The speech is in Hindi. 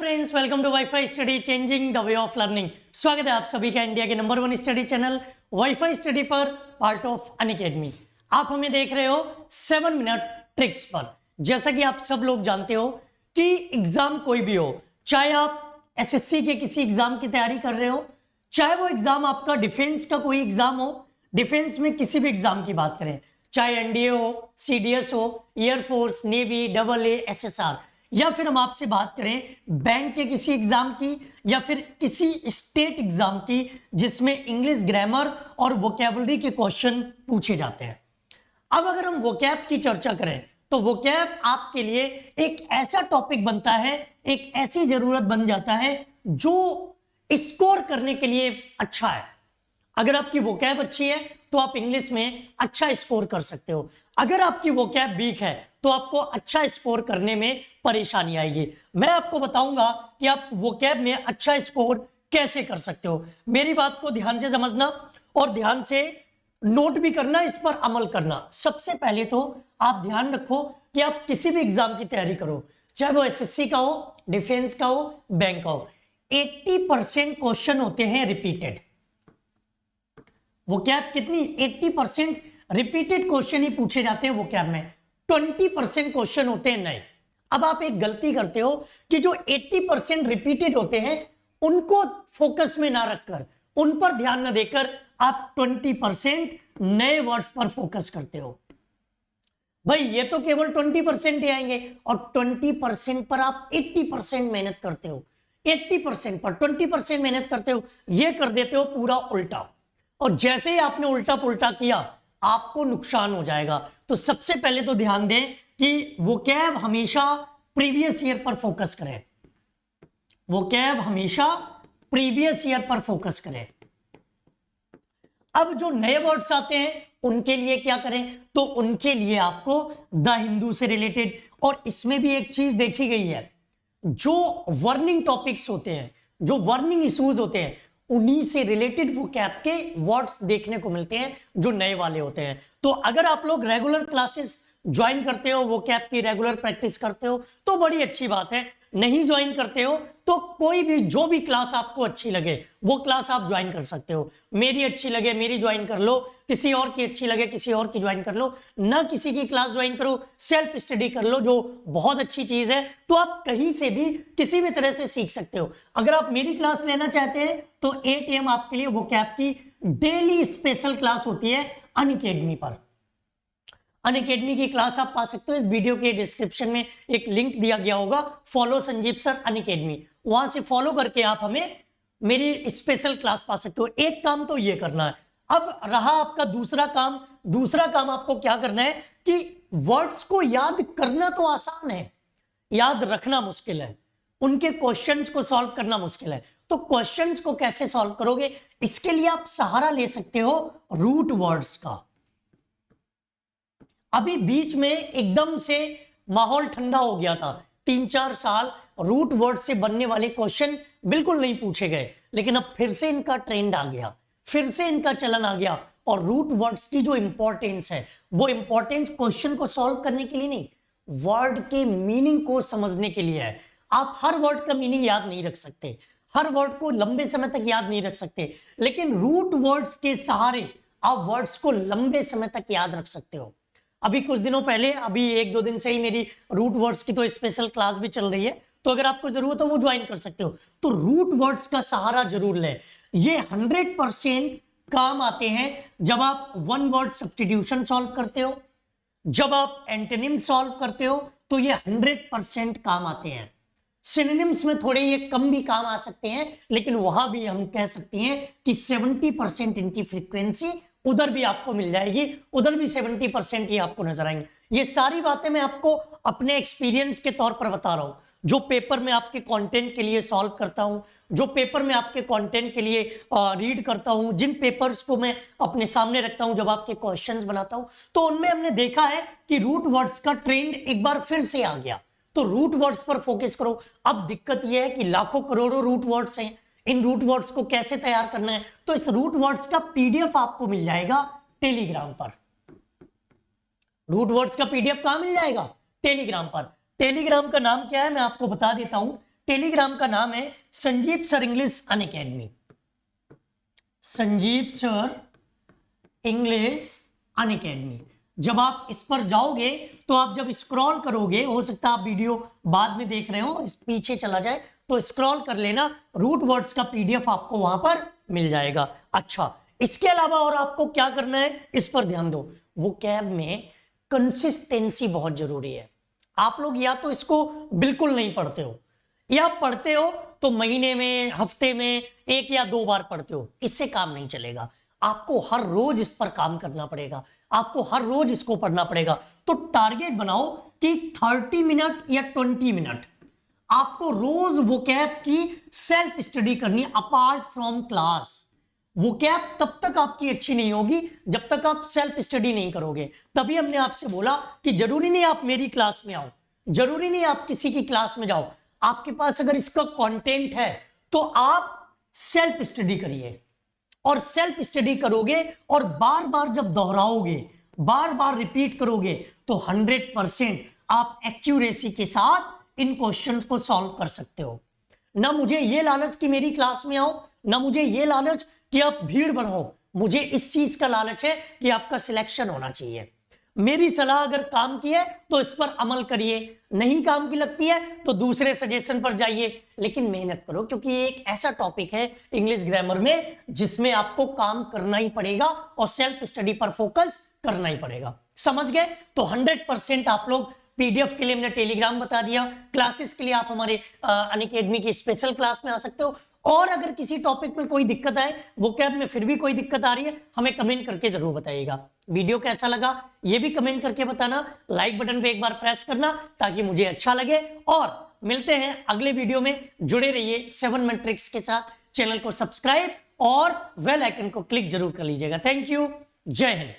Friends, welcome to WiFi study changing the way of learning. स्वागत है आप सभी का इंडिया के number 1 study channel WiFi study पर, पार्ट ऑफ अनअकैडमी। आप हमें देख रहे हो 7 मिनट ट्रिक्स पर। जैसा कि आप सब लोग जानते हो कि एग्जाम कोई भी हो, चाहे आप एसएससी के किसी एग्जाम की तैयारी कर रहे हो, चाहे वो एग्जाम आपका डिफेंस का कोई एग्जाम हो, डिफेंस में किसी भी एग्जाम की बात करें, चाहे एनडीए हो, सीडीएस हो, air force, navy, double A, SSR, या फिर हम आपसे बात करें बैंक के किसी एग्जाम की या फिर किसी स्टेट एग्जाम की जिसमें इंग्लिश ग्रामर और वोकैबुलरी के क्वेश्चन पूछे जाते हैं। अब अगर हम वोकैब की चर्चा करें तो वोकैब आपके लिए एक ऐसा टॉपिक बनता है, एक ऐसी जरूरत बन जाता है जो स्कोर करने के लिए अच्छा है। अगर आपकी वोकैब अच्छी है तो आप इंग्लिश में अच्छा स्कोर कर सकते हो। अगर आपकी वोकैब वीक है तो आपको अच्छा स्कोर करने में परेशानी आएगी। मैं आपको बताऊंगा कि आप वोकैब में अच्छा स्कोर कैसे कर सकते हो। मेरी बात को ध्यान से समझना और ध्यान से नोट भी करना, इस पर अमल करना। सबसे पहले तो आप ध्यान रखो कि आप किसी भी एग्जाम की तैयारी करो, चाहे वो एसएससी का हो, डिफेंस का हो, बैंक का हो, 80% क्वेश्चन होते हैं रिपीटेड। वोकैब कितनी? 80% रिपीटेड क्वेश्चन ही पूछे जाते हैं वोकैब में, 20% क्वेश्चन होते हैं नए। अब आप एक गलती करते हो कि जो 80% रिपीटेड होते हैं उनको फोकस में ना रखकर, उन पर ध्यान न देकर आप 20% नए वर्ड्स पर फोकस करते हो। भाई ये तो केवल 20% ही आएंगे और 20% पर आप 80% मेहनत करते हो। 80% पर 20% मेहनत करते हो, ये कर देते हो पूरा उल्टा। और जैसे ही आपने उल्टा पुल्टा किया आपको नुकसान हो जाएगा। तो सबसे पहले तो ध्यान दें कि वोकैब हमेशा प्रीवियस ईयर पर फोकस करें। वोकैब हमेशा प्रीवियस ईयर पर फोकस करें। अब जो नए वर्ड्स आते हैं उनके लिए क्या करें? तो उनके लिए आपको द हिंदू से रिलेटेड, और इसमें भी एक चीज देखी गई है, जो वर्निंग टॉपिक्स होते हैं, जो वर्निंग इश्यूज होते हैं, उन्हीं से रिलेटेड वोकैब के वर्ड्स देखने को मिलते हैं जो नए वाले होते हैं। तो अगर आप लोग रेगुलर क्लासेस ज्वाइन करते हो, वोकैब की रेगुलर प्रैक्टिस करते हो तो बड़ी अच्छी बात है। नहीं ज्वाइन करते हो तो कोई भी, जो भी क्लास आपको अच्छी लगे वो क्लास आप ज्वाइन कर सकते हो। मेरी अच्छी लगे मेरी ज्वाइन कर लो, किसी और की अच्छी लगे किसी और की ज्वाइन कर लो, ना किसी की क्लास ज्वाइन करो, सेल्फ स्टडी कर लो, जो बहुत अच्छी चीज है। तो आप कहीं से भी किसी भी तरह से सीख सकते हो। अगर आप मेरी क्लास लेना चाहते हैं तो 8 AM आपके लिए वोकैब की डेली स्पेशल क्लास होती है अनअकैडमी पर। अनअकैडमी की क्लास आप पा सकते हो। इस वीडियो के डिस्क्रिप्शन में एक लिंक दिया गया होगा, फॉलो संजीव सर अनअकैडमी, वहां से फॉलो करके आप हमें मेरी स्पेशल क्लास पा सकते हो। एक काम तो ये करना है। अब रहा आपका दूसरा काम। दूसरा काम आपको क्या करना है कि वर्ड्स को याद करना तो आसान है, याद रखना मुश्किल है, उनके क्वेश्चंस को सॉल्व करना मुश्किल है। तो क्वेश्चंस को कैसे सॉल्व करोगे? इसके लिए आप सहारा ले सकते हो रूट वर्ड्स का। अभी बीच में एकदम से माहौल ठंडा हो गया था, 3-4 साल रूट वर्ड से बनने वाले क्वेश्चन बिल्कुल नहीं पूछे गए, लेकिन अब फिर से इनका ट्रेंड आ गया, फिर से इनका चलन आ गया। और रूट वर्ड्स की जो इंपॉर्टेंस है, वो इंपॉर्टेंस क्वेश्चन को सॉल्व करने के लिए नहीं, वर्ड के मीनिंग को समझने के लिए है। आप हर वर्ड का मीनिंग याद नहीं रख सकते, हर वर्ड को लंबे समय तक याद नहीं रख सकते, लेकिन रूट वर्ड्स के सहारे आप वर्ड्स को लंबे समय तक याद रख सकते हो। अभी कुछ दिनों पहले, अभी 1-2 दिन से ही मेरी रूट वर्ड्स की तो स्पेशल क्लास भी चल रही है, तो अगर आपको जरूरत हो वो ज्वाइन कर सकते हो। तो रूट वर्ड्स का सहारा जरूर लें। ये 100% काम आते हैं जब आप वन वर्ड सब्स्टिट्यूशन सॉल्व करते हो, जब आप एंटोनिम सॉल्व करते हो, तो ये 100% काम आते हैं। सिनोनिम्स में थोड़े ये कम भी काम आ सकते हैं, लेकिन वहां भी हम कह सकते हैं कि 70% इनकी फ्रीक्वेंसी उधर भी आपको मिल जाएगी, उधर भी 70% ही आपको नजर आएंगे। ये सारी बातें मैं आपको अपने एक्सपीरियंस के तौर पर बता रहा हूं, जो पेपर में आपके कंटेंट के लिए सॉल्व करता हूं, जो पेपर में आपके कंटेंट के लिए रीड करता हूं, जिन पेपर्स को मैं अपने सामने रखता हूं जब आपके क्वेश्चंस बनाता हूं, तो उनमें हमने देखा है कि रूट वर्ड्स का ट्रेंड एक बार फिर से आ गया। तो रूट वर्ड्स पर फोकस करो। अब दिक्कत यह है कि लाखों करोड़ों रूट वर्ड्स हैं, इन रूट वर्ड्स को कैसे तैयार करना है? तो इस रूट वर्ड्स का पीडीएफ आपको मिल जाएगा टेलीग्राम पर। रूट वर्ड्स का पीडीएफ कहां मिल जाएगा? टेलीग्राम पर। टेलीग्राम का नाम क्या है मैं आपको बता देता हूं। टेलीग्राम का नाम है Sanjeev sir English Unacademy, Sanjeev sir English Unacademy. जब आप इस पर जाओगे तो आप जब स्क्रॉल करोगे, हो सकता है आप वीडियो बाद में देख रहे हो, इस पीछे चला जाए तो स्क्रॉल कर लेना, रूट वर्ड्स का पीडीएफ आपको वहां पर मिल जाएगा। अच्छा, इसके अलावा और आपको क्या करना है, इस पर ध्यान दो। वोकैब में कंसिस्टेंसी बहुत जरूरी है। आप लोग या तो इसको बिल्कुल नहीं पढ़ते हो, या पढ़ते हो तो महीने में, हफ्ते में 1 या 2 बार पढ़ते हो, इससे काम नहीं चलेगा। आपको हर रोज इस पर काम करना पड़ेगा, आपको हर रोज इसको पढ़ना पड़ेगा। तो टारगेट बनाओ कि 30 मिनट या 20 मिनट आपको रोज वोकैब की सेल्फ स्टडी करनी है अपार्ट फ्रॉम क्लास। वोकैब तब तक आपकी अच्छी नहीं होगी जब तक आप सेल्फ स्टडी नहीं करोगे। तभी हमने आपसे बोला कि जरूरी नहीं आप मेरी क्लास में आओ, जरूरी नहीं आप किसी की क्लास में जाओ, आपके पास अगर इसका कंटेंट है तो आप सेल्फ स्टडी करिए। और सेल्फ स्टडी करोगे और बार बार जब दोहराओगे, बार बार रिपीट करोगे, तो 100% आप एक्यूरेसी के साथ इन क्वेश्चंस को सॉल्व कर सकते हो। ना मुझे ये लालच कि मेरी क्लास में आओ, ना मुझे ये लालच कि आप भीड़ बढ़ाओ, मुझे इस चीज का लालच है कि आपका सिलेक्शन होना चाहिए। मेरी सलाह अगर काम की है तो इस पर अमल करिए, नहीं काम की लगती है तो दूसरे सजेशन पर जाइए, लेकिन मेहनत करो, क्योंकि ये एक ऐसा टॉपिक है इंग्लिश ग्रामर में जिसमें आपको काम करना ही पड़ेगा और सेल्फ स्टडी पर फोकस करना ही पड़ेगा। समझ गए? तो 100% आप लोग पीडीएफ के लिए हमने टेलीग्राम बता दिया, क्लासेस के लिए आप हमारे अनअकैडमी की स्पेशल क्लास में आ सकते हो। और अगर किसी टॉपिक में कोई दिक्कत आए, वोकैब में फिर भी कोई दिक्कत आ रही है, हमें कमेंट करके जरूर बताइएगा। वीडियो कैसा लगा ये भी कमेंट करके बताना, लाइक बटन पे एक बार प्रेस करना ताकि मुझे अच्छा लगे। और मिलते हैं अगले वीडियो में, जुड़े रहिए 7 मिनट ट्रिक्स के साथ। चैनल को सब्सक्राइब और बेल आइकन को क्लिक जरूर कर लीजिएगा। थैंक यू, जय हिंद।